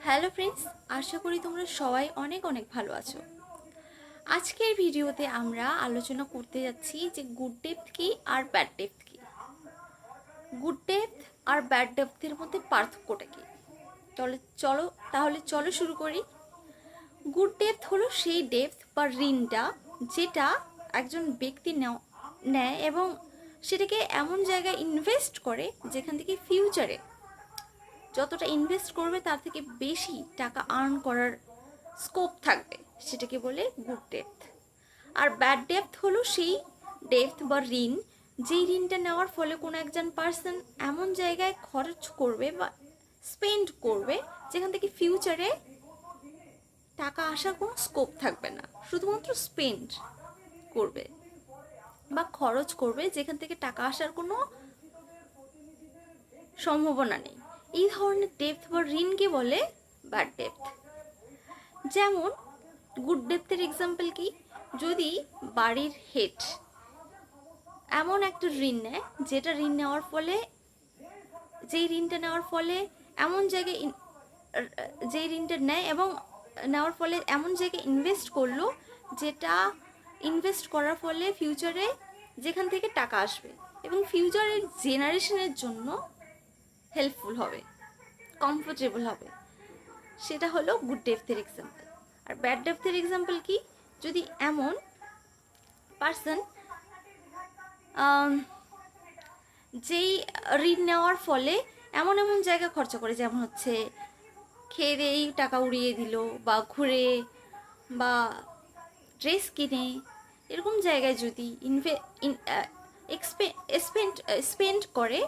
Hello friends, আশা করি তোমরা সবাই অনেক অনেক ভালো আছো। আজকের ভিডিওতে আমরা আলোচনা করতে যাচ্ছি যে গুড ডেপথ কি আর ব্যাড ডেপথ কি। গুড ডেপথ আর ব্যাড ডেপথের মধ্যে পার্থক্যটা কি? তাহলে চলো শুরু করি। গুড ডেপথ হলো সেই ডেপথ বা ঋণটা যেটা একজন ব্যক্তি নেয় এবং সেটাকে এমন জায়গায় ইনভেস্ট করে যেখান থেকে ফিউচারে যতটা ইনভেস্ট করবে তার থেকে বেশি টাকা আর্ন করার স্কোপ থাকবে, সেটাকে বলে গুড ডেপথ। আর ব্যাড ডেপথ হলো সেই ডেপথ বা ঋণ যেই ঋণটা নেওয়ার ফলে কোনো একজন পার্সন এমন জায়গায় খরচ করবে বা স্পেন্ড করবে যেখান থেকে ফিউচারে টাকা আসার কোনো স্কোপ থাকবে না, শুধুমাত্র স্পেন্ড করবে বা খরচ করবে যেখান থেকে টাকা আসার কোনো সম্ভাবনা নেই। এই ধরনের ডেপথ বা ঋণকে বলে ব্যাড ডেপথ। যেমন গুড ডেপথের এক্সাম্পল কি, যদি বাড়ির হেড এমন একটা ঋণ নেয় যেটা ঋণ নেওয়ার ফলে যেই ঋণটা নেওয়ার ফলে এমন জায়গায় যেই ঋণটা নেয় এবং নেওয়ার ফলে এমন জায়গায় ইনভেস্ট করলো যেটা ইনভেস্ট করার ফলে ফিউচারে যেখান থেকে টাকা আসবে এবং ফিউচারের জেনারেশনের জন্য হেল্পফুল হবে, কমফোর্টেবল হবে, সেটা হলো গুড ডেপথের এক্সাম্পল। আর ব্যাড ডেপথের এক্সাম্পল কি, যদি এমন পার্সন যেই ঋণ নেওয়ার ফলে এমন এমন জায়গা খরচা করে, যেমন হচ্ছে খেয়ে দিয়েই টাকা উড়িয়ে দিল বা ঘুরে বা ড্রেস কিনে, এরকম জায়গায় যদি স্পেন্ড করে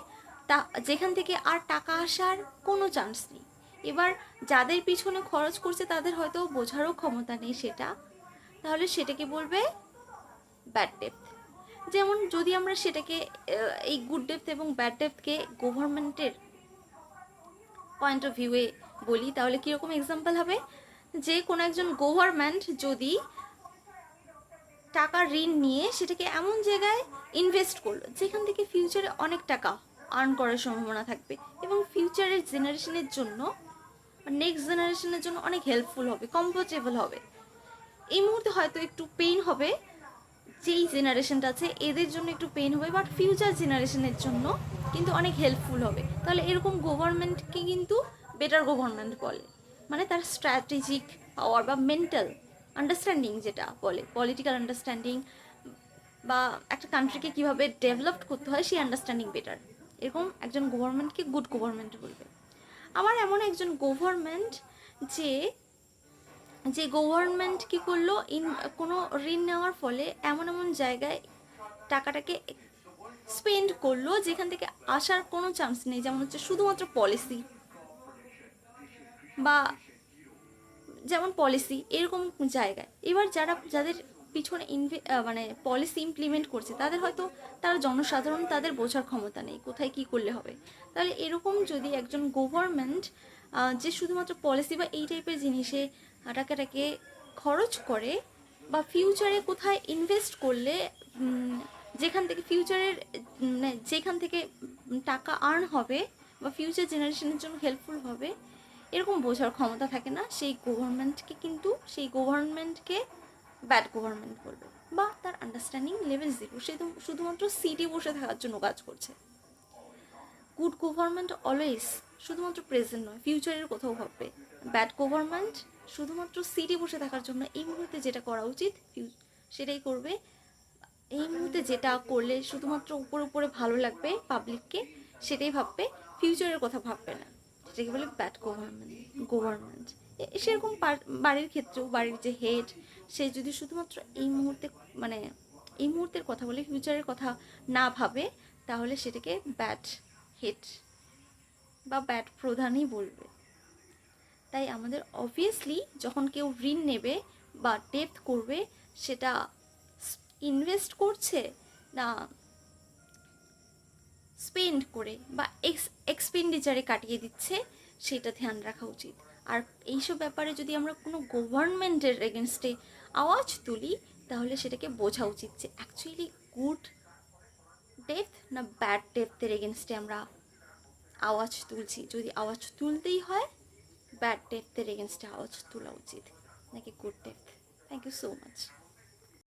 তা যেখান থেকে আর টাকা আসার কোনো চান্স নেই। এবার যাদের পিছনে খরচ করছে তাদের হয়তো বোঝারও ক্ষমতা নেই সেটা, তাহলে সেটাকে বলবে ব্যাড ডেপথ। যেমন যদি আমরা সেটাকে এই গুড ডেপথ এবং ব্যাড ডেপথকে গভর্নমেন্টের পয়েন্ট অফ ভিউয়ে বলি, তাহলে কীরকম এক্সাম্পল হবে, যে কোনো একজন গভর্নমেন্ট যদি টাকা ঋণ নিয়ে সেটাকে এমন জায়গায় ইনভেস্ট করলো যেখান থেকে ফিউচারে অনেক টাকা আর্ন করার সম্ভাবনা থাকবে এবং ফিউচারের জেনারেশনের জন্য, নেক্সট জেনারেশনের জন্য অনেক হেল্পফুল হবে, কমফোর্টেবল হবে। এই মুহূর্তে হয়তো একটু পেইন হবে, যেই জেনারেশনটা আছে এদের জন্য একটু পেইন হবে, বাট ফিউচার জেনারেশনের জন্য কিন্তু অনেক হেল্পফুল হবে। তাহলে এরকম গভর্নমেন্টকে কিন্তু বেটার গভর্নমেন্ট বলে, মানে তার স্ট্র্যাটেজিক পাওয়ার বা মেন্টাল আন্ডারস্ট্যান্ডিং, যেটা বলে পলিটিক্যাল আন্ডারস্ট্যান্ডিং বা একটা কান্ট্রিকে কীভাবে ডেভেলপ করতে হয় সেই আন্ডারস্ট্যান্ডিং বেটার, এরকম একজন গভর্নমেন্টকে গুড গভর্নমেন্ট বলবে। আমার এমন একজন গভর্নমেন্ট যে যে গভর্নমেন্ট কী করলো, কোনো ঋণ নেওয়ার ফলে এমন এমন জায়গায় টাকাটাকে স্পেন্ড করলো যেখান থেকে আসার কোনো চান্স নেই, যেমন হচ্ছে শুধুমাত্র পলিসি বা যেমন পলিসি এরকম জায়গায়। এবার যাদের পিছনে মানে পলিসি ইমপ্লিমেন্ট করছে তাদের হয়তো তারা জনসাধারণ, তাদের বোঝার ক্ষমতা নেই কোথায় কি করলে হবে। তাহলে এরকম যদি একজন গভর্নমেন্ট যে শুধুমাত্র পলিসি বা এই টাইপের জিনিসে টাকাটাকে খরচ করে বা ফিউচারে কোথায় ইনভেস্ট করলে যেখান থেকে ফিউচারের যেখান থেকে টাকা আর্ন হবে বা ফিউচার জেনারেশনের জন্য হেল্পফুল হবে, এরকম বোঝার ক্ষমতা থাকে না, সেই গভর্নমেন্টকে ব্যাড গভর্নমেন্ট বলবে বা তার আন্ডারস্ট্যান্ডিং লেভেল জিরো, সে তো শুধুমাত্র সিটে বসে থাকার জন্য কাজ করছে। গুড গভর্নমেন্ট অলওয়েজ শুধুমাত্র প্রেজেন্ট নয়, ফিউচারের কোথাও ভাববে। ব্যাড গভর্নমেন্ট শুধুমাত্র সিটে বসে থাকার জন্য এই মুহূর্তে যেটা করা উচিত সেটাই করবে, এই মুহূর্তে যেটা করলে শুধুমাত্র উপরে ভালো লাগবে পাবলিককে সেটাই ভাববে, ফিউচারের কথা ভাববে না, সেটাকে বলে ব্যাড গভর্নমেন্ট। সেরকম বাড়ির ক্ষেত্রেও বাড়ির যে হেড, সে যদি শুধুমাত্র এই মুহূর্তের কথা বলে ফিউচারের কথা না ভাবে, তাহলে সেটাকে ব্যাড হেড বা ব্যাড প্রধানই বলবে। তাই আমাদের অবভিয়াসলি যখন কেউ ঋণ নেবে বা ডেপথ করবে, সেটা ইনভেস্ট করছে না স্পেন্ড করে বা এক্সপেন্ডিচারে কাটিয়ে দিচ্ছে, সেটা ধ্যান রাখা উচিত। আর এইসব ব্যাপারে যদি আমরা কোনো গভর্নমেন্টের এগেনস্টে আওয়াজ তুলি, তাহলে সেটাকে বোঝা উচিত যে অ্যাকচুয়ালি গুড ডেপথ না ব্যাড ডেপথের এগেনস্টে আমরা আওয়াজ তুলছি। যদি আওয়াজ তুলতেই হয় ব্যাড ডেপথের এগেনস্টে আওয়াজ তোলা উচিত নাকি good depth? Thank you so much.